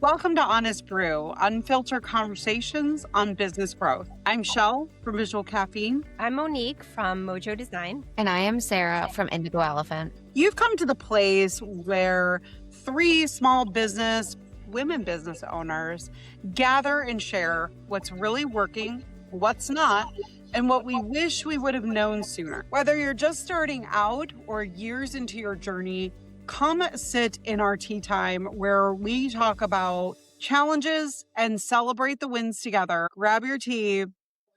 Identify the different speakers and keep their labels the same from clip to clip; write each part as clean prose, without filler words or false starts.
Speaker 1: Welcome to Honest Brew, unfiltered conversations on business growth. I'm Shell from Visual Caffeine.
Speaker 2: I'm Monique from Mojo Design.
Speaker 3: And I am Sarah from Indigo Elephant.
Speaker 1: You've come to the place where three small women business owners gather and share what's really working, what's not, and what we wish we would have known sooner. Whether you're just starting out or years into your journey, come sit in our tea time where we talk about challenges and celebrate the wins together. Grab your tea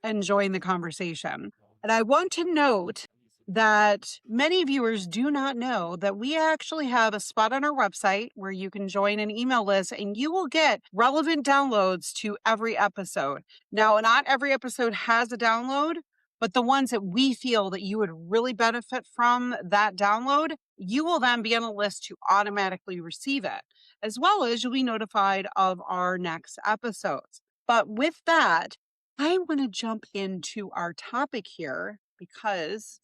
Speaker 1: and join the conversation. And I want to note that many viewers do not know that we actually have a spot on our website where you can join an email list and you will get relevant downloads to every episode. Now, not every episode has a download, but the ones that we feel that you would really benefit from that download, you will then be on a list to automatically receive it, as well as you'll be notified of our next episodes. But with that, I want to jump into our topic here because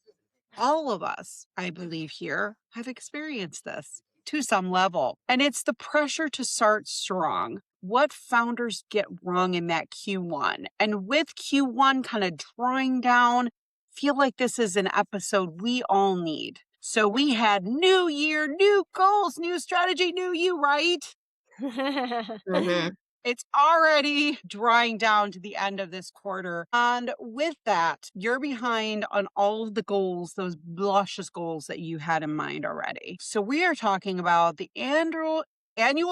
Speaker 1: all of us, I believe here, have experienced this to some level. And it's the pressure to start strong. What founders get wrong in that Q1. And with Q1 kind of drawing down, feel like this is an episode we all need. So we had new year, new goals, new strategy, new you, right?
Speaker 3: Mm-hmm.
Speaker 1: It's already drawing down to the end of this quarter. And with that, you're behind on all of the goals, those luscious goals that you had in mind already. So we are talking about the annual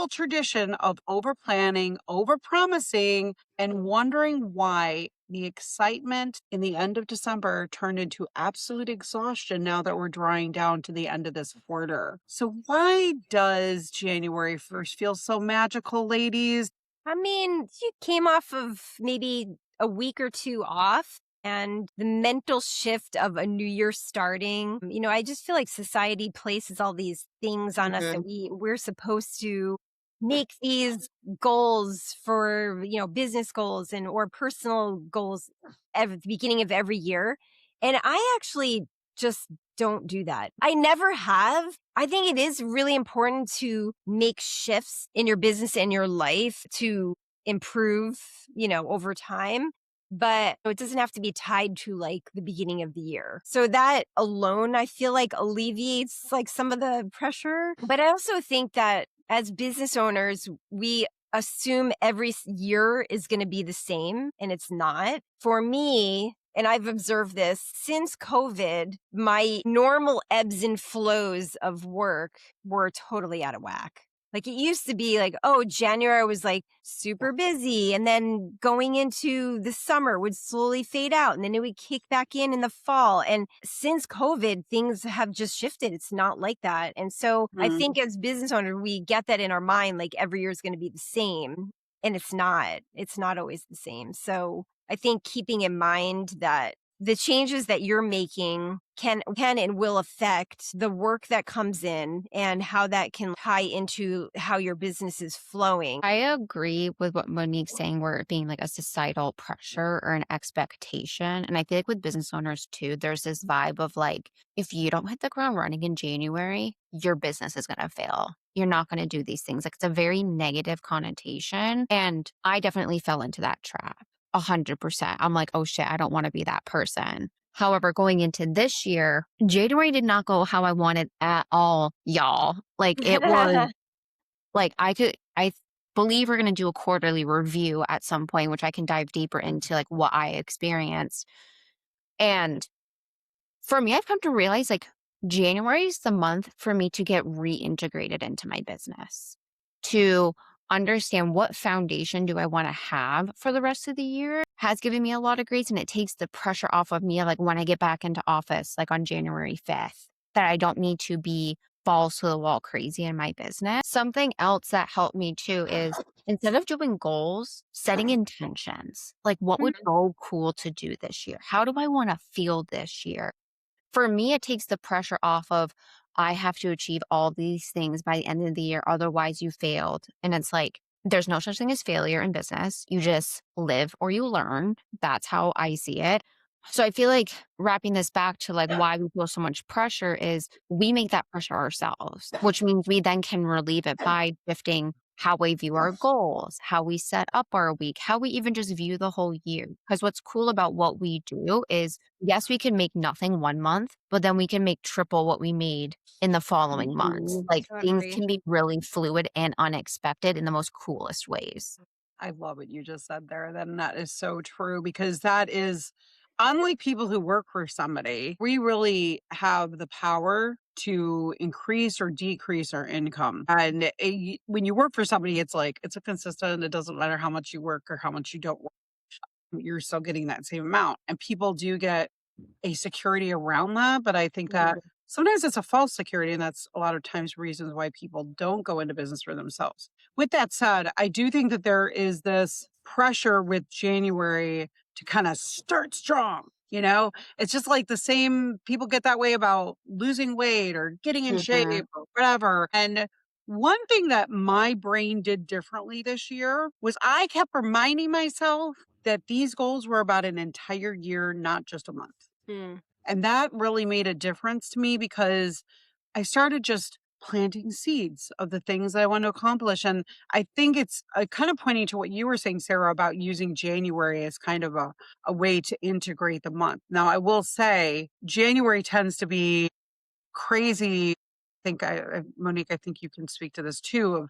Speaker 1: tradition of overplanning, overpromising, and wondering why the excitement in the end of December turned into absolute exhaustion now that we're drawing down to the end of this quarter. So why does January 1st feel so magical, ladies?
Speaker 2: I mean, you came off of maybe a week or two off and the mental shift of a new year starting. I just feel like society places all these things on us that we're supposed to make these goals for, business goals or personal goals at the beginning of every year. And I actually just don't do that. I never have. I think it is really important to make shifts in your business and your life to improve, over time. But it doesn't have to be tied to like the beginning of the year. So that alone, I feel like alleviates like some of the pressure. But I also think that as business owners, we assume every year is going to be the same, and it's not. For me, and I've observed this since COVID, my normal ebbs and flows of work were totally out of whack. Like it used to be like, January was like super busy. And then going into the summer would slowly fade out. And then it would kick back in the fall. And since COVID, things have just shifted. It's not like that. And so I think as business owners, we get that in our mind, like every year is going to be the same. And it's not. It's not always the same. So I think keeping in mind that the changes that you're making can and will affect the work that comes in and how that can tie into how your business is flowing.
Speaker 3: I agree with what Monique's saying, where it being like a societal pressure or an expectation. And I feel like with business owners too, there's this vibe of like, if you don't hit the ground running in January, your business is going to fail. You're not going to do these things. Like it's a very negative connotation. And I definitely fell into that trap. 100%. I'm like, oh shit, I don't want to be that person. However, going into this year, January did not go how I wanted at all, y'all. Like it was like I believe we're going to do a quarterly review at some point, which I can dive deeper into like what I experienced. And for me, I've come to realize like January is the month for me to get reintegrated into my business, to understand what foundation do I want to have for the rest of the year has given me a lot of grace, and it takes the pressure off of me. Like when I get back into office, like on January 5th, that I don't need to be balls to the wall crazy in my business. Something else that helped me too is instead of doing goals, setting intentions. Like what would go cool to do this year? How do I want to feel this year? For me, it takes the pressure off of I have to achieve all these things by the end of the year. Otherwise, you failed. And it's like, there's no such thing as failure in business. You just live or you learn. That's how I see it. So I feel like wrapping this back to like why we feel so much pressure is we make that pressure ourselves, which means we then can relieve it by shifting how we view our goals, how we set up our week, how we even just view the whole year. Because what's cool about what we do is, yes, we can make nothing one month, but then we can make triple what we made in the following months. Like things
Speaker 2: Totally.
Speaker 3: can be really fluid and unexpected in the most coolest ways.
Speaker 1: I love what you just said there. Then that is so true because that is unlike people who work for somebody, we really have the power to increase or decrease our income. And when you work for somebody, it's like it's a consistent, it doesn't matter how much you work or how much you don't work, you're still getting that same amount. And people do get a security around that, but I think that sometimes it's a false security, and that's a lot of times reasons why people don't go into business for themselves. With that said, I do think that there is this pressure with January to kind of start strong. You know, it's just like the same people get that way about losing weight or getting in
Speaker 3: Mhm.
Speaker 1: shape or whatever. And one thing that my brain did differently this year was I kept reminding myself that these goals were about an entire year, not just a month.
Speaker 2: Hmm.
Speaker 1: And that really made a difference to me because I started just planting seeds of the things that I want to accomplish. And I think it's kind of pointing to what you were saying, Sarah, about using January as kind of a way to integrate the month. Now, I will say January tends to be crazy. Monique, I think you can speak to this too.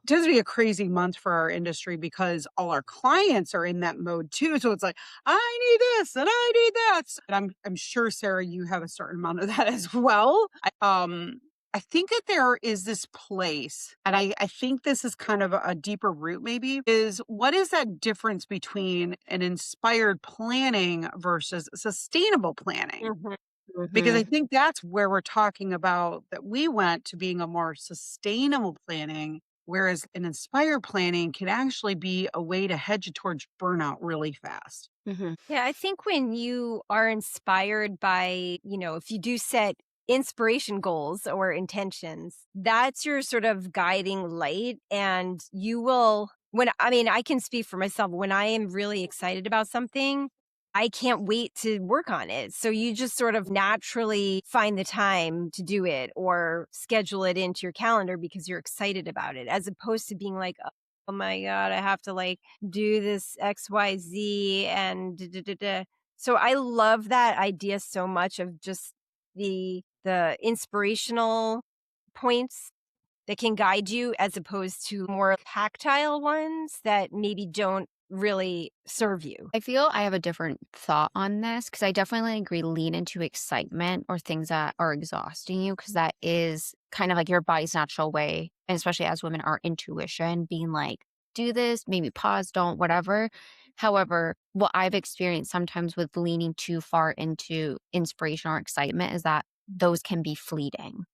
Speaker 1: It tends to be a crazy month for our industry because all our clients are in that mode too. So it's like, I need this and I need that. And I'm sure, Sarah, you have a certain amount of that as well. I think that there is this place, and I think this is kind of a deeper root, maybe, is what is that difference between an inspired planning versus sustainable planning?
Speaker 2: Mhm.
Speaker 1: Because I
Speaker 3: Mhm.
Speaker 1: think that's where we're talking about that we went to being a more sustainable planning, whereas an inspired planning can actually be a way to hedge you towards burnout really fast.
Speaker 3: Mhm.
Speaker 2: Yeah, I think when you are inspired by, if you do set inspiration goals or intentions, that's your sort of guiding light. And you will, I can speak for myself. When I am really excited about something, I can't wait to work on it. So you just sort of naturally find the time to do it or schedule it into your calendar because you're excited about it, as opposed to being like, oh my God, I have to do this XYZ and da, da, da, da. So I love that idea so much of just the inspirational points that can guide you as opposed to more tactile ones that maybe don't really serve you.
Speaker 3: I feel I have a different thought on this because I definitely agree. Lean into excitement or things that are exhausting you because that is kind of like your body's natural way, and especially as women, our intuition being like, do this, maybe pause, don't, whatever. However, what I've experienced sometimes with leaning too far into inspiration or excitement is that those can be fleeting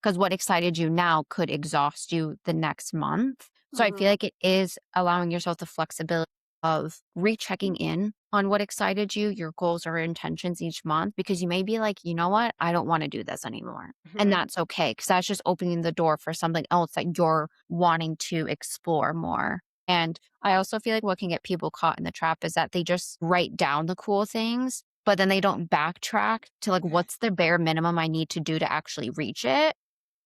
Speaker 3: because what excited you now could exhaust you the next month. So I feel
Speaker 2: Mhm.
Speaker 3: like it is allowing yourself the flexibility of rechecking in on what excited you, your goals or intentions each month, because you may be like, you know what, I don't want to do this anymore. And
Speaker 2: Mhm.
Speaker 3: that's okay, because that's just opening the door for something else that you're wanting to explore more. And I also feel like what can get people caught in the trap is that they just write down the cool things, but then they don't backtrack to like, what's the bare minimum I need to do to actually reach it?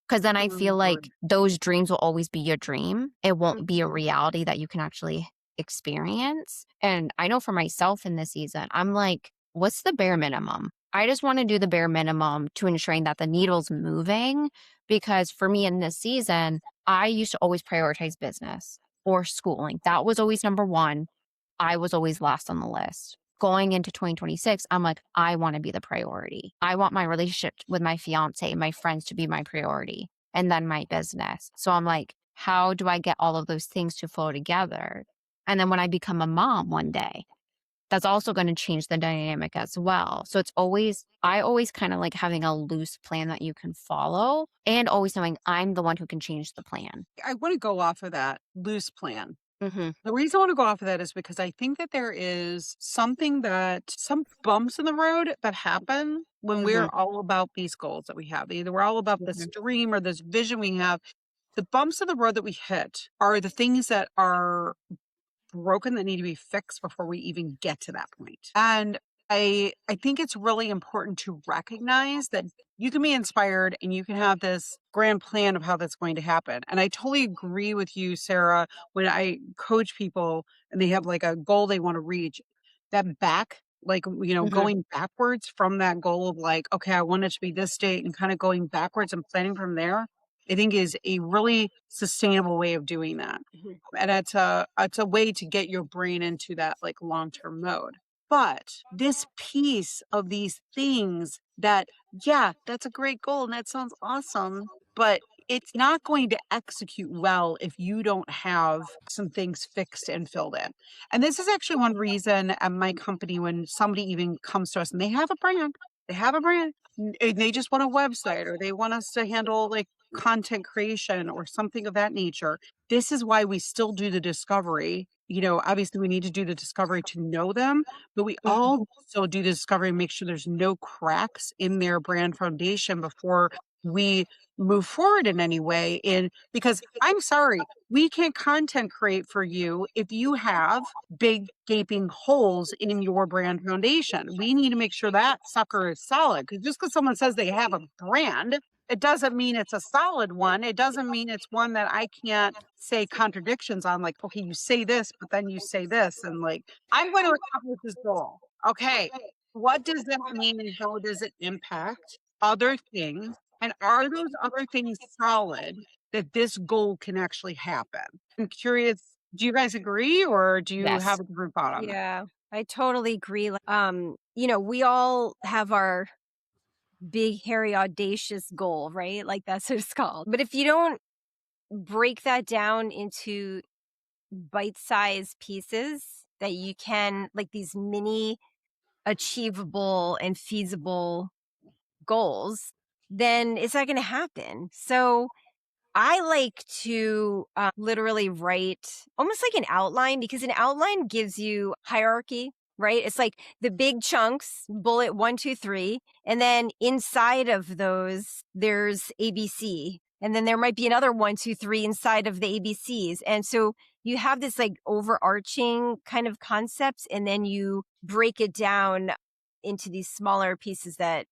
Speaker 3: Because then I feel like those dreams will always be your dream. It won't be a reality that you can actually experience. And I know for myself in this season, I'm like, what's the bare minimum? I just want to do the bare minimum to ensuring that the needle's moving. Because for me in this season, I used to always prioritize business or schooling. That was always number one. I was always last on the list. Going into 2026, I'm like, I want to be the priority. I want my relationship with my fiance and my friends to be my priority and then my business. So I'm like, how do I get all of those things to flow together? And then when I become a mom one day, that's also going to change the dynamic as well. So I always kind of like having a loose plan that you can follow and always knowing I'm the one who can change the plan.
Speaker 1: I want to go off of that loose plan.
Speaker 3: Hmm.
Speaker 1: The reason I want to go off of that is because I think that there is some bumps in the road that happen when we're
Speaker 3: Hmm.
Speaker 1: all about these goals that we have. Either we're all about this
Speaker 3: Hmm.
Speaker 1: dream or this vision we have. The bumps in the road that we hit are the things that are broken that need to be fixed before we even get to that point. And I think it's really important to recognize that you can be inspired and you can have this grand plan of how that's going to happen. And I totally agree with you, Sarah, when I coach people and they have like a goal they want to reach, that back, like,
Speaker 3: Mhm.
Speaker 1: going backwards from that goal of like, okay, I want it to be this date and kind of going backwards and planning from there, I think is a really sustainable way of doing that.
Speaker 2: Mhm.
Speaker 1: And it's a way to get your brain into that like long-term mode. But this piece of these things that, yeah, that's a great goal and that sounds awesome, but it's not going to execute well if you don't have some things fixed and filled in. And this is actually one reason at my company when somebody even comes to us and they have a brand, and they just want a website or they want us to handle like content creation or something of that nature. This is why we still do the discovery. Obviously we need to do the discovery to know them, but we
Speaker 2: Mhm.
Speaker 1: also do the discovery and make sure there's no cracks in their brand foundation before we move forward in any way in because I'm sorry, we can't content create for you if you have big gaping holes in your brand foundation. We need to make sure that sucker is solid because just because someone says they have a brand, it doesn't mean it's a solid one. It doesn't mean it's one that I can't say contradictions on, like, okay, you say this, but then you say this, and like, I'm going to accomplish this goal. Okay, what does that mean and how does it impact other things? And are those other things solid that this goal can actually happen? I'm curious, do you guys agree or do you
Speaker 3: Yes.
Speaker 1: have a different thought on that?
Speaker 2: Yeah, I totally agree. We all have our big, hairy, audacious goal, right? Like that's what it's called. But if you don't break that down into bite-sized pieces that you can, like these mini achievable and feasible goals, then it's not going to happen. So I like to literally write almost like an outline because an outline gives you hierarchy, right? It's like the big chunks, bullet one, two, three. And then inside of those, there's ABC. And then there might be another one, two, three inside of the ABCs. And so you have this like overarching kind of concept, and then you break it down into these smaller pieces that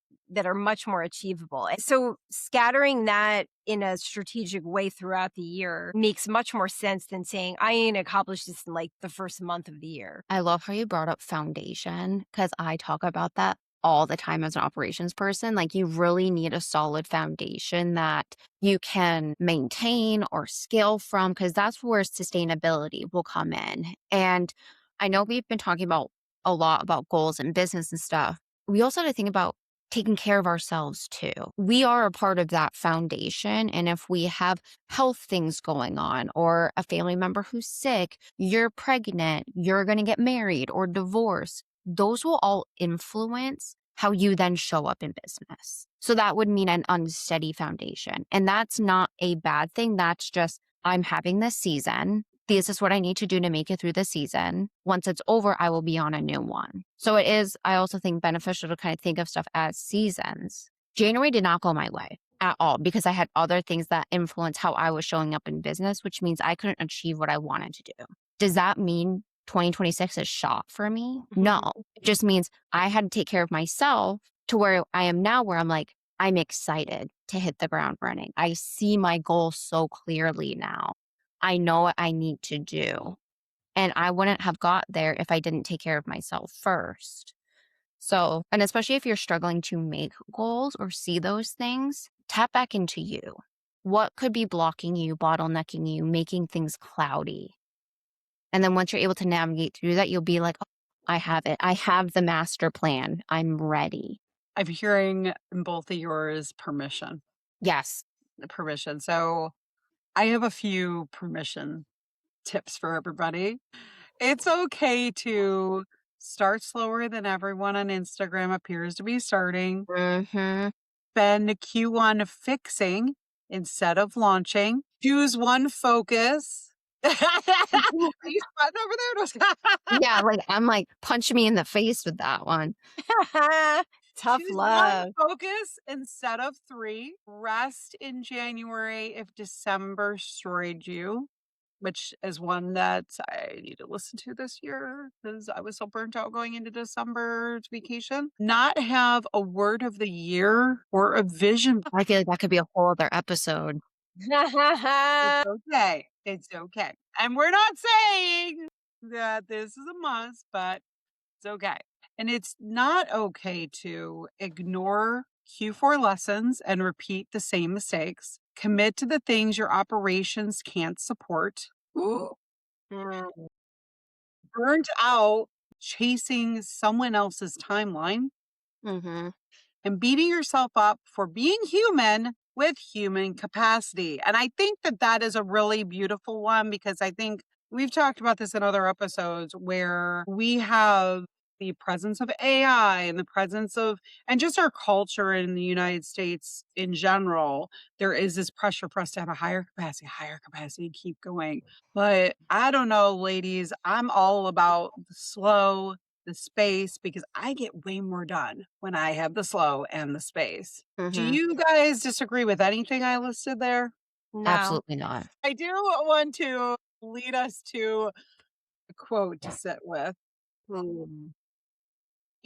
Speaker 2: are much more achievable. And so scattering that in a strategic way throughout the year makes much more sense than saying, I ain't accomplished this in like the first month of the year.
Speaker 3: I love how you brought up foundation because I talk about that all the time as an operations person. Like, you really need a solid foundation that you can maintain or scale from because that's where sustainability will come in. And I know we've been talking about a lot about goals and business and stuff. We also have to think about taking care of ourselves too. We are a part of that foundation. And if we have health things going on or a family member who's sick, you're pregnant, you're going to get married or divorced, those will all influence how you then show up in business. So that would mean an unsteady foundation. And that's not a bad thing. That's just, I'm having this season. This is what I need to do to make it through the season. Once it's over, I will be on a new one. So it is, I also think, beneficial to kind of think of stuff as seasons. January did not go my way at all because I had other things that influenced how I was showing up in business, which means I couldn't achieve what I wanted to do. Does that mean 2026 is shot for me? No. It just means I had to take care of myself to where I am now, where I'm like, I'm excited to hit the ground running. I see my goal so clearly now. I know what I need to do. And I wouldn't have got there if I didn't take care of myself first. So, and especially if you're struggling to make goals or see those things, tap back into you. What could be blocking you, bottlenecking you, making things cloudy? And then once you're able to navigate through that, you'll be like, oh, I have it. I have the master plan. I'm ready.
Speaker 1: I'm hearing in both of yours permission.
Speaker 3: Yes.
Speaker 1: Permission. So I have a few permission tips for everybody. It's okay to start slower than everyone on Instagram appears to be starting.
Speaker 3: Mm-hmm.
Speaker 1: Spend Q1 fixing instead of launching. Choose one focus. Are you sweating over there?
Speaker 3: Yeah, like I'm like, punch me in the face with that one.
Speaker 2: Tough
Speaker 1: Choose one
Speaker 2: love.
Speaker 1: focus instead of three. Rest in January if December destroyed you. which is one that I need to listen to this year because I was so burnt out going into December vacation. Not have a word of the year or a vision.
Speaker 3: I feel like that could be a whole other episode.
Speaker 1: It's okay. It's okay. And we're not saying that this is a must, but it's okay. And it's not okay to ignore Q4 lessons and repeat the same mistakes. Commit to the things your operations can't support. Ooh. Burnt out chasing someone else's timeline
Speaker 3: Mm-hmm.
Speaker 1: and beating yourself up for being human with human capacity. And I think that that is a really beautiful one because I think we've talked about this in other episodes where we have the presence of AI and the presence of, and just our culture in the United States in general, there is this pressure for us to have a higher capacity, keep going. But I don't know, ladies, I'm all about the slow, the space, because I get way more done when I have the slow and the space. Do
Speaker 3: Mm-hmm.
Speaker 1: you guys disagree with anything I listed there?
Speaker 2: No.
Speaker 3: Absolutely not.
Speaker 1: I do want to lead us to a quote to sit with.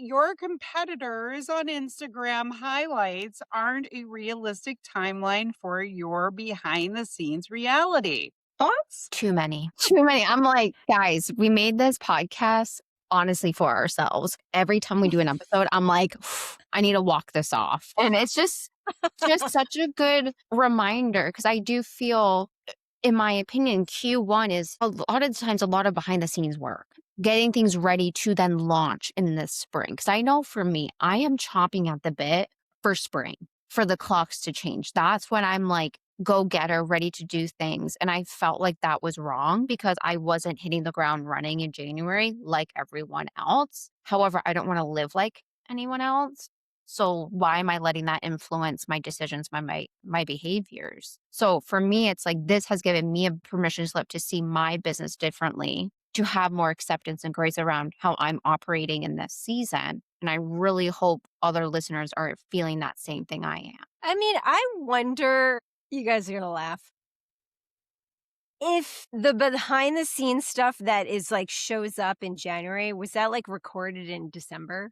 Speaker 1: Your competitors on Instagram highlights aren't a realistic timeline for your behind the scenes reality. Thoughts?
Speaker 3: Too many. Too many. I'm like, guys, we made this podcast honestly for ourselves. Every time we do an episode, I'm like, I need to walk this off. And it's just such a good reminder because I do feel, in my opinion, Q1 is a lot of times a lot of behind the scenes work, getting things ready to then launch in the spring. Because I know for me, I am chomping at the bit for spring, for the clocks to change. That's when I'm like, go getter, ready to do things. And I felt like that was wrong because I wasn't hitting the ground running in January like everyone else. However, I don't want to live like anyone else. So why am I letting that influence my decisions, my behaviors? So for me, it's like this has given me a permission slip to see my business differently, to have more acceptance and grace around how I'm operating in this season. And I really hope other listeners are feeling that same thing I am.
Speaker 2: I mean, I wonder, you guys are going to laugh, if the behind the scenes stuff that is like shows up in January, was that like recorded in December?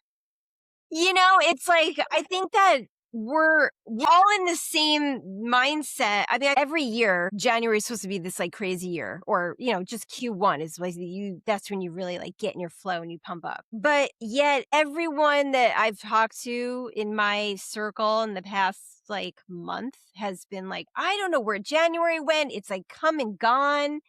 Speaker 2: You know, it's like, I think that we're all in the same mindset. I mean, every year, January is supposed to be this like crazy year, or, you know, just Q1 is like that's when you really like get in your flow and you pump up. But yet everyone that I've talked to in my circle in the past like month has been like, I don't know where January went. It's like come and gone.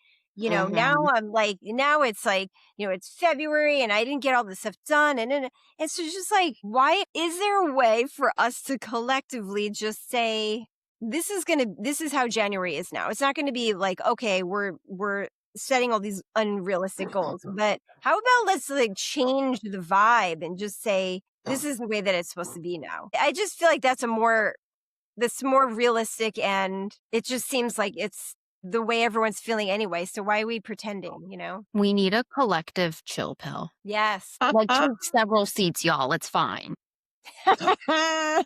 Speaker 2: You know, now I'm like, now it's like, you know, it's February and I didn't get all this stuff done. And so it's just like, why is there a way for us to collectively just say, this is how January is now. It's not going to be like, okay, we're setting all these unrealistic goals, but how about let's like change the vibe and just say, this is the way that it's supposed to be now. I just feel like that's more realistic, and it just seems like it's the way everyone's feeling anyway. So why are we pretending, you know?
Speaker 3: We need a collective chill pill.
Speaker 2: Yes.
Speaker 3: Like take several seats, y'all. It's fine.
Speaker 1: And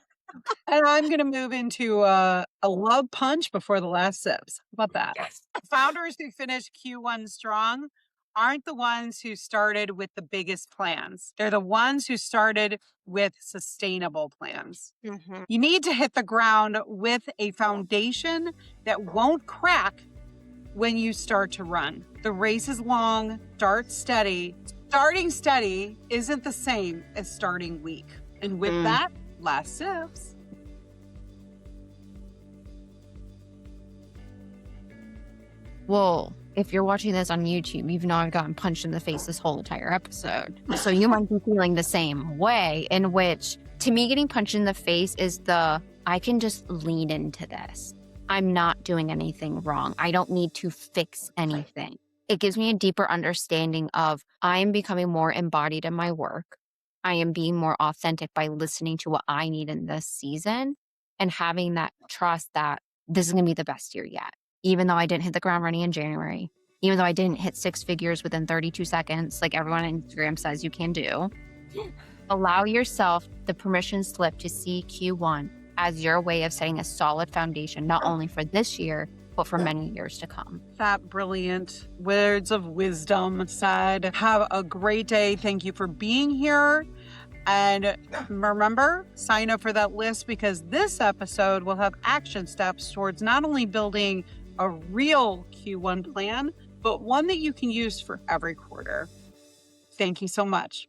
Speaker 1: I'm going to move into a love punch before the last sips. How about that?
Speaker 2: Yes.
Speaker 1: Founders who finish Q1 strong aren't the ones who started with the biggest plans. They're the ones who started with sustainable plans.
Speaker 2: Mm-hmm.
Speaker 1: You need to hit the ground with a foundation that won't crack when you start to run. The race is long, start steady. Starting steady isn't the same as starting weak. And with that, last sips.
Speaker 3: Well, if you're watching this on YouTube, you've known I've gotten punched in the face this whole entire episode. So you might be feeling the same way, in which to me, getting punched in the face is I can just lean into this. I'm not doing anything wrong. I don't need to fix anything. It gives me a deeper understanding of I am becoming more embodied in my work. I am being more authentic by listening to what I need in this season and having that trust that this is going to be the best year yet. Even though I didn't hit the ground running in January, even though I didn't hit 6 figures within 32 seconds, like everyone on Instagram says you can do, allow yourself the permission slip to see Q1 as your way of setting a solid foundation, not only for this year, but for many years to come.
Speaker 1: That brilliant words of wisdom said. Have a great day. Thank you for being here. And remember, sign up for that list because this episode will have action steps towards not only building a real Q1 plan, but one that you can use for every quarter. Thank you so much.